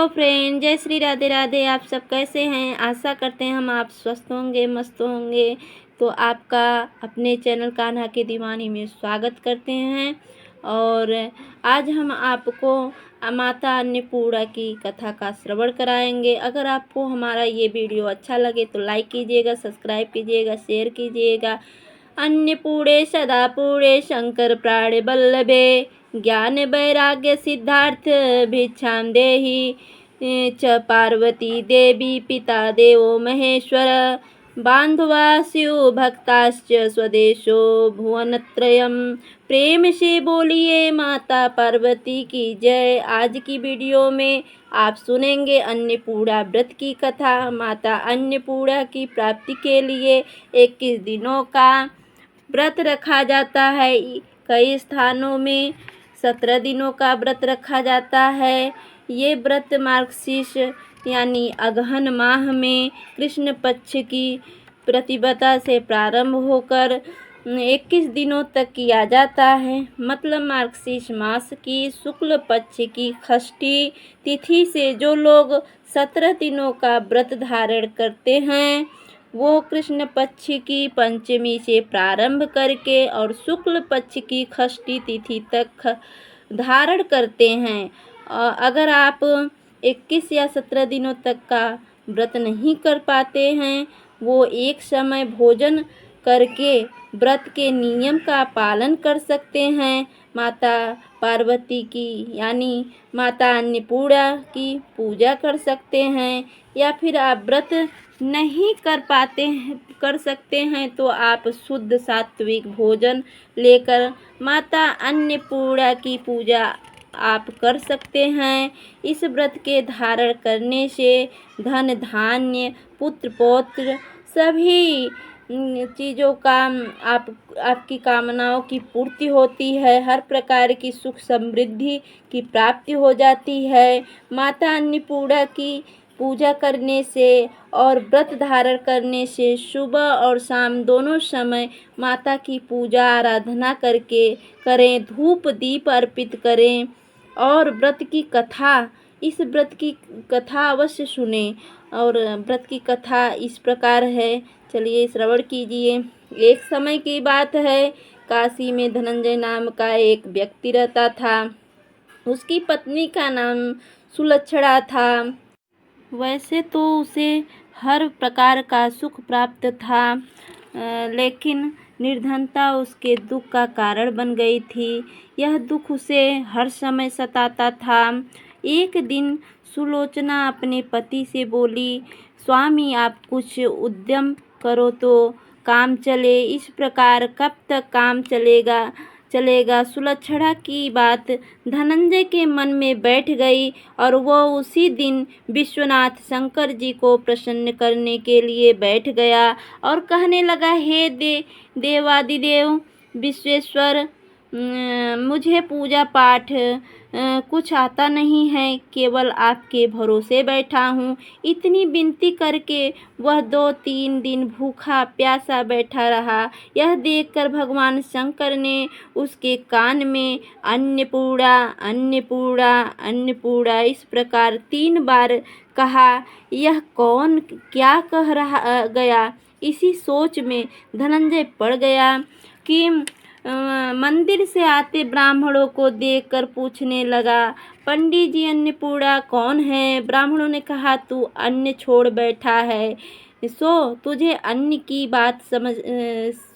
Hello friend, जय श्री राधे राधे। आप सब कैसे हैं? आशा करते हैं हम आप स्वस्थ होंगे, मस्त होंगे। तो आपका अपने चैनल कान्हा की दीवानी में स्वागत करते हैं। और आज हम आपको माता अन्नपूर्णा की कथा का श्रवण कराएंगे। अगर आपको हमारा ये वीडियो अच्छा लगे तो लाइक कीजिएगा, सब्सक्राइब कीजिएगा, शेयर कीजिएगा। अन्नपूर्णे सदा पूर्णे शंकर प्राण बल्लभे ज्ञान वैराग्य सिद्धार्थ भिक्षां देहि च पार्वती देवी पिता देवो महेश्वर बांधवा स्यु भक्ताश्च स्वदेशो भुवनत्रयम्। प्रेम से बोलिए माता पार्वती की जय। आज की वीडियो में आप सुनेंगे अन्नपूर्णा व्रत की कथा। माता अन्नपूर्णा की प्राप्ति के लिए 21 दिनों का व्रत रखा जाता है। कई स्थानों में 17 दिनों का व्रत रखा जाता है। ये व्रत मार्गशीर्ष यानी अगहन माह में कृष्ण पक्ष की प्रतिपदा से प्रारंभ होकर 21 दिनों तक किया जाता है। मतलब मार्गशीर्ष मास की शुक्ल पक्ष की षष्ठी तिथि से जो लोग 17 दिनों का व्रत धारण करते हैं वो कृष्ण पक्ष की पंचमी से प्रारंभ करके और शुक्ल पक्ष की षष्ठी तिथि तक धारण करते हैं। अगर आप 21 या 17 दिनों तक का व्रत नहीं कर पाते हैं, वो एक समय भोजन करके व्रत के नियम का पालन कर सकते हैं। माता पार्वती की यानी माता अन्नपूर्णा की पूजा कर सकते हैं। या फिर आप व्रत नहीं कर सकते हैं तो आप शुद्ध सात्विक भोजन लेकर माता अन्नपूर्णा की पूजा आप कर सकते हैं। इस व्रत के धारण करने से धन धान्य पुत्र पौत्र सभी चीज़ों का आपकी कामनाओं की पूर्ति होती है। हर प्रकार की सुख समृद्धि की प्राप्ति हो जाती है। माता अन्नपूर्णा की पूजा करने से और व्रत धारण करने से सुबह और शाम दोनों समय माता की पूजा आराधना करके करें, धूप दीप अर्पित करें। और व्रत की कथा, इस व्रत की कथा अवश्य सुने। और व्रत की कथा इस प्रकार है, चलिए श्रवण कीजिए। एक समय की बात है, काशी में धनंजय नाम का एक व्यक्ति रहता था। उसकी पत्नी का नाम सुलक्षणा था। वैसे तो उसे हर प्रकार का सुख प्राप्त था, लेकिन निर्धनता उसके दुख का कारण बन गई थी। यह दुख उसे हर समय सताता था। एक दिन सुलोचना अपने पति से बोली, स्वामी आप कुछ उद्यम करो तो काम चले। इस प्रकार कब तक काम चलेगा। सुलक्षणा की बात धनंजय के मन में बैठ गई और वो उसी दिन विश्वनाथ शंकर जी को प्रसन्न करने के लिए बैठ गया और कहने लगा, हे देवादिदेव विश्वेश्वर, मुझे पूजा पाठ कुछ आता नहीं है, केवल आपके भरोसे बैठा हूँ। इतनी विनती करके वह 2-3 दिन भूखा प्यासा बैठा रहा। यह देखकर भगवान शंकर ने उसके कान में अन्नपूर्णा अन्नपूर्णा अन्नपूर्णा इस प्रकार 3 बार कहा। यह कौन क्या कह रहा गया, इसी सोच में धनंजय पड़ गया कि मंदिर से आते ब्राह्मणों को देखकर पूछने लगा, पंडित जी अन्नपूर्णा कौन है? ब्राह्मणों ने कहा, तू अन्न छोड़ बैठा है, सो तुझे अन्न की बात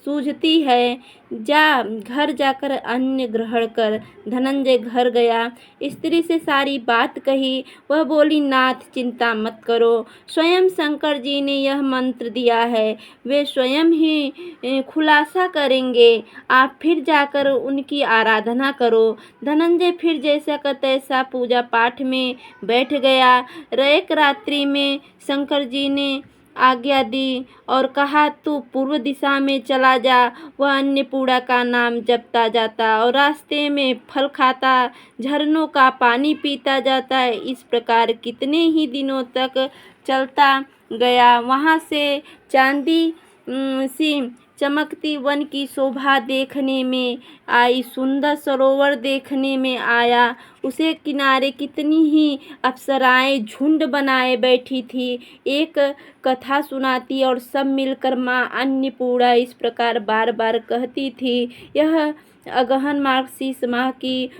सूझती है, जा घर जाकर अन्न ग्रहण कर। धनंजय घर गया, स्त्री से सारी बात कही। वह बोली, नाथ चिंता मत करो, स्वयं शंकर जी ने यह मंत्र दिया है, वे स्वयं ही खुलासा करेंगे, आप फिर जाकर उनकी आराधना करो। धनंजय फिर जैसा का तैसा पूजा पाठ में बैठ गया। एक रात्रि में शंकर जी ने आज्ञा दी और कहा, तू पूर्व दिशा में चला जा। वह अन्नपूर्णा का नाम जपता जाता और रास्ते में फल खाता, झरनों का पानी पीता जाता है। इस प्रकार कितने ही दिनों तक चलता गया। वहाँ से चांदी सी चमकती वन की शोभा देखने में आई, सुंदर सरोवर देखने में आया। उसे किनारे कितनी ही अप्सराएं झुंड बनाए बैठी थी, एक कथा सुनाती और सब मिलकर माँ अन्नपूर्णा इस प्रकार बार बार कहती थी। यह अगहन मार्गशीर्ष माह की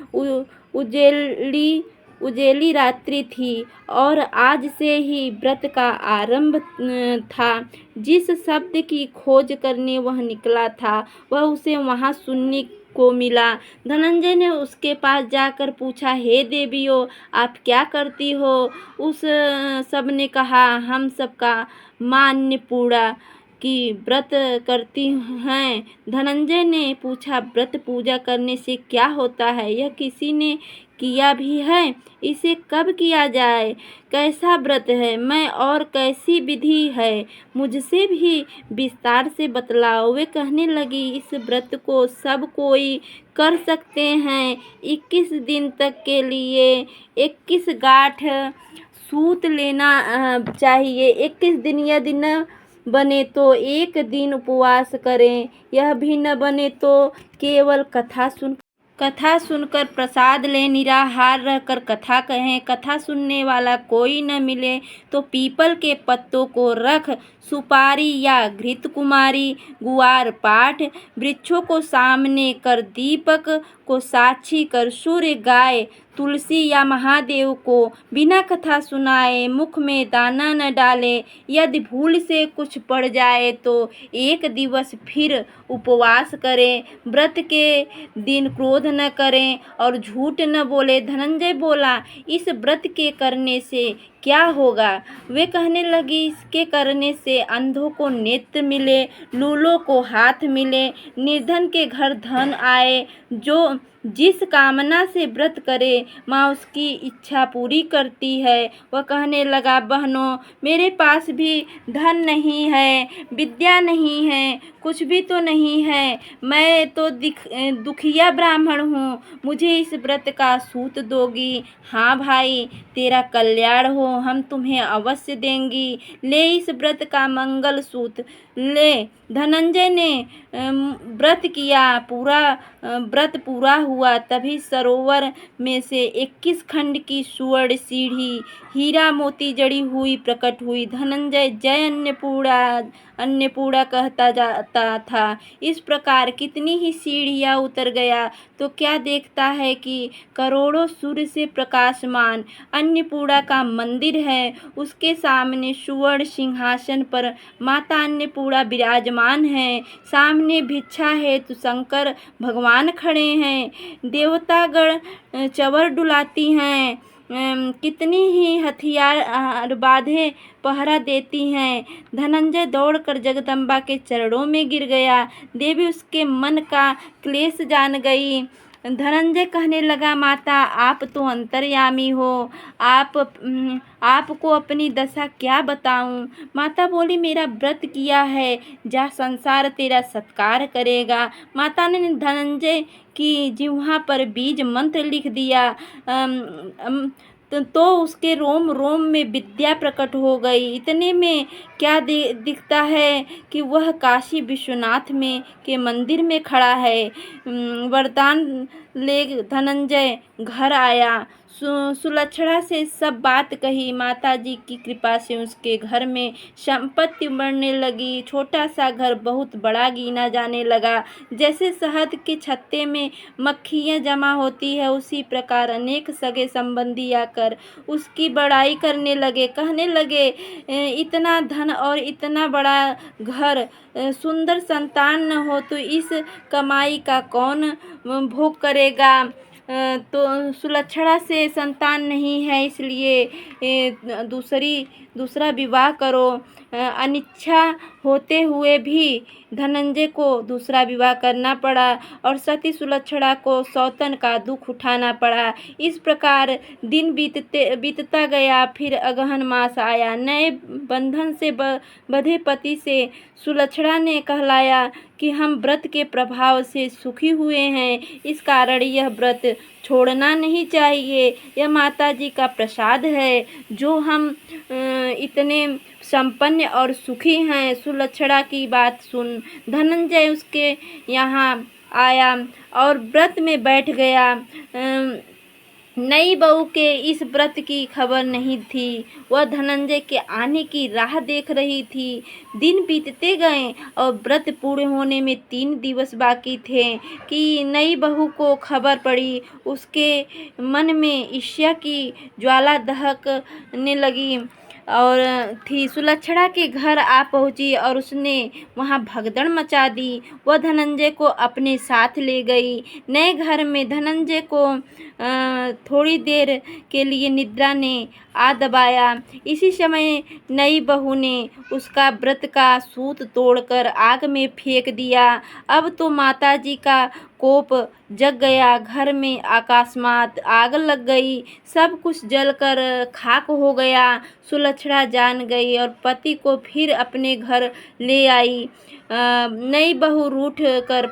उजेली रात्रि थी और आज से ही व्रत का आरंभ था। जिस शब्द की खोज करने वह निकला था वह उसे वहाँ सुनने को मिला। धनंजय ने उसके पास जाकर पूछा, हे देवियों, आप क्या करती हो? उस सब ने कहा, हम सबका माँ अन्नपूर्णा की व्रत करती हैं। धनंजय ने पूछा, व्रत पूजा करने से क्या होता है? यह किसी ने किया भी है? इसे कब किया जाए? कैसा व्रत है? मैं और कैसी विधि है? मुझसे भी विस्तार से बतलाओ। वे कहने लगी, इस व्रत को सब कोई कर सकते हैं। 21 दिन तक के लिए 21 गांठ सूत लेना चाहिए। 21 दिन यदि न बने तो एक दिन उपवास करें। यह भी न बने तो केवल कथा सुनकर प्रसाद ले, निराहार रहकर कथा कहें। कथा सुनने वाला कोई न मिले तो पीपल के पत्तों को रख, सुपारी या घृत कुमारी, गुआर पाठ, वृक्षों को सामने कर, दीपक को साक्षी कर, सूर्य, गाय, तुलसी या महादेव को बिना कथा सुनाए मुख में दाना न डाले। यदि भूल से कुछ पड़ जाए तो एक दिवस फिर उपवास करें। व्रत के दिन क्रोध न करें और झूठ न बोले। धनंजय बोला, इस व्रत के करने से क्या होगा? वे कहने लगी, इसके करने से अंधों को नेत्र मिले, लूलों को हाथ मिले, निर्धन के घर धन आए। जो जिस कामना से व्रत करे माँ उसकी इच्छा पूरी करती है। वह कहने लगा, बहनों, मेरे पास भी धन नहीं है, विद्या नहीं है, कुछ भी तो नहीं है। मैं तो दुखिया ब्राह्मण हूँ। मुझे इस व्रत का सूत दोगी? हाँ भाई, तेरा कल्याण हो, हम तुम्हें अवश्य देंगी। ले इस व्रत का मंगल सूत ले। धनंजय ने व्रत किया। व्रत पूरा हुआ। तभी सरोवर में से 21 खंड की सुवर्ण सीढ़ी हीरा मोती जड़ी हुई प्रकट हुई। धनंजय जय अन्नपूर्णा कहता जाता था। इस प्रकार कितनी ही सीढ़ियाँ उतर गया तो क्या देखता है कि करोड़ों सूर्य से प्रकाशमान अन्नपूर्णा का मंदिर है। उसके सामने सुवर्ण सिंहासन पर माता अन्नपूर्णा विराजमान है। सामने भिक्षा हेतु शंकर भगवान खड़े हैं। देवतागण चवर डुलाती हैं। कितनी ही हथियार बांधे पहरा देती हैं। धनंजय दौड़कर जगदम्बा के चरणों में गिर गया। देवी उसके मन का क्लेश जान गई। धनंजय कहने लगा, माता, आप तो अंतर्यामी हो, आपको अपनी दशा क्या बताऊं? माता बोली, मेरा व्रत किया है, जा, संसार तेरा सत्कार करेगा। माता ने धनंजय की जिह्वा पर बीज मंत्र लिख दिया। तो उसके रोम रोम में विद्या प्रकट हो गई। इतने में क्या दिखता है कि वह काशी विश्वनाथ में के मंदिर में खड़ा है। वरदान ले धनंजय घर आया। सुलक्षणा से सब बात कही। माताजी की कृपा से उसके घर में संपत्ति बढ़ने लगी। छोटा सा घर बहुत बड़ा गिना जाने लगा। जैसे शहद के छत्ते में मक्खियाँ जमा होती है, उसी प्रकार अनेक सगे संबंधी आकर उसकी बड़ाई करने लगे। कहने लगे, इतना धन और इतना बड़ा घर, सुंदर संतान न हो तो इस कमाई का कौन भोग करेगा? तो सुलक्षणा से संतान नहीं है, इसलिए दूसरा विवाह करो। अनिच्छा होते हुए भी धनंजय को दूसरा विवाह करना पड़ा और सती सुलक्षणा को सौतन का दुख उठाना पड़ा। इस प्रकार दिन बीतता गया। फिर अगहन मास आया। नए बंधन से बंधे पति से सुलक्षणा ने कहलाया कि हम व्रत के प्रभाव से सुखी हुए हैं, इस कारण यह व्रत छोड़ना नहीं चाहिए। यह माता जी का प्रसाद है जो हम इतने संपन्न और सुखी हैं। सुलक्षणा की बात सुन धनंजय उसके यहाँ आया और व्रत में बैठ गया। नई बहू के इस व्रत की खबर नहीं थी। वह धनंजय के आने की राह देख रही थी। दिन बीतते गए और व्रत पूरे होने में 3 दिवस बाकी थे कि नई बहू को खबर पड़ी। उसके मन में ईर्ष्या की ज्वाला दहकने लगी और थी। सुलक्षणा के घर आ पहुंची और उसने वहां भगदड़ मचा दी। वह धनंजय को अपने साथ ले गई। नए घर में धनंजय को थोड़ी देर के लिए निद्रा ने आ दबाया। इसी समय नई बहू ने उसका व्रत का सूत तोड़कर आग में फेंक दिया। अब तो माताजी का कोप जग गया। घर में अकस्मात आग लग गई। सब कुछ जलकर खाक हो गया। सुलक्षणा जान गई और पति को फिर अपने घर ले आई। नई बहू रूठ कर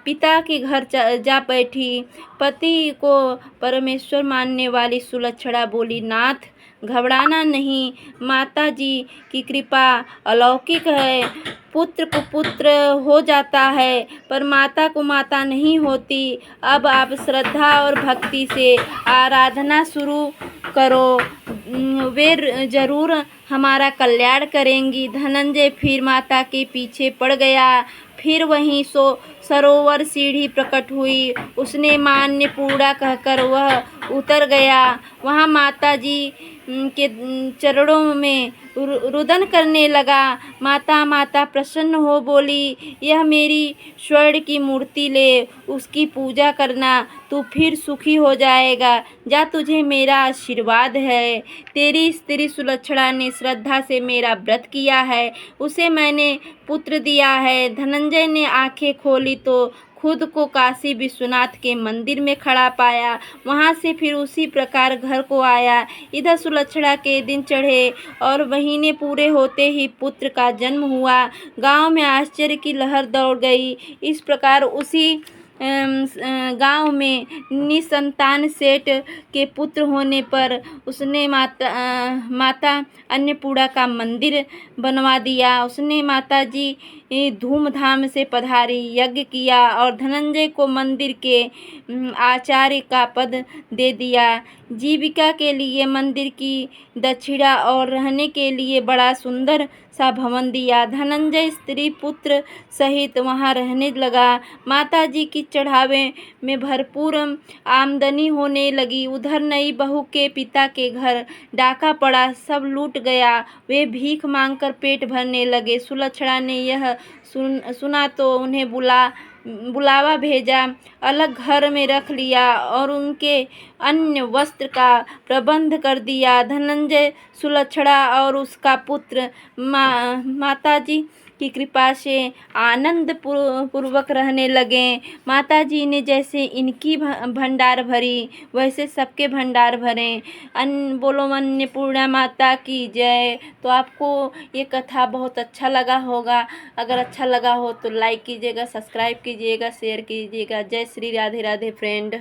पिता के घर जा बैठी। पति को परमेश्वर मानने वाली सुलक्षणा बोली, नाथ घबराना नहीं, माता जी की कृपा अलौकिक है। पुत्र को पुत्र हो जाता है पर माता को माता नहीं होती। अब आप श्रद्धा और भक्ति से आराधना शुरू करो, वे जरूर हमारा कल्याण करेंगी। धनंजय फिर माता के पीछे पड़ गया। फिर वहीं सरोवर सीढ़ी प्रकट हुई। उसने मान्य पूरा कहकर वह उतर गया। वहाँ माता जी के चरणों में रुदन करने लगा। माता माता प्रसन्न हो बोली, यह मेरी स्वर्ण की मूर्ति ले, उसकी पूजा करना, तू फिर सुखी हो जाएगा। जा, तुझे मेरा आशीर्वाद है। तेरी स्त्री सुलक्षणा ने श्रद्धा से मेरा व्रत किया है, उसे मैंने पुत्र दिया है। धनंजय ने आंखें खोली तो खुद को काशी विश्वनाथ के मंदिर में खड़ा पाया। वहां से फिर उसी प्रकार घर को आया। इधर सुलक्षणा के दिन चढ़े और महीने पूरे होते ही पुत्र का जन्म हुआ। गांव में आश्चर्य की लहर दौड़ गई। इस प्रकार उसी गांव में निसंतान सेठ के पुत्र होने पर उसने माता अन्नपूर्णा का मंदिर बनवा दिया। उसने माता जी धूमधाम से पधारी, यज्ञ किया और धनंजय को मंदिर के आचार्य का पद दे दिया। जीविका के लिए मंदिर की दक्षिणा और रहने के लिए बड़ा सुंदर सा भवन दिया। धनंजय स्त्री पुत्र सहित वहां रहने लगा। माता जी की चढ़ावे में भरपूर आमदनी होने लगी। उधर नई बहू के पिता के घर डाका पड़ा, सब लूट गया। वे भीख मांगकर पेट भरने लगे। सुलक्षणा ने यह सुना तो उन्हें बुलावा भेजा, अलग घर में रख लिया और उनके अन्य वस्त्र का प्रबंध कर दिया। धनंजय, सुलक्षणा और उसका पुत्र माताजी की कृपा से आनंद पूर्वक रहने लगे। माताजी ने जैसे इनकी भंडार भरी वैसे सबके भंडार भरे। बोलो अन्नपूर्णा माता की जय। तो आपको ये कथा बहुत अच्छा लगा होगा। अगर अच्छा लगा हो तो लाइक कीजिएगा, सब्सक्राइब कीजिएगा, शेयर कीजिएगा। जय श्री राधे राधे फ्रेंड।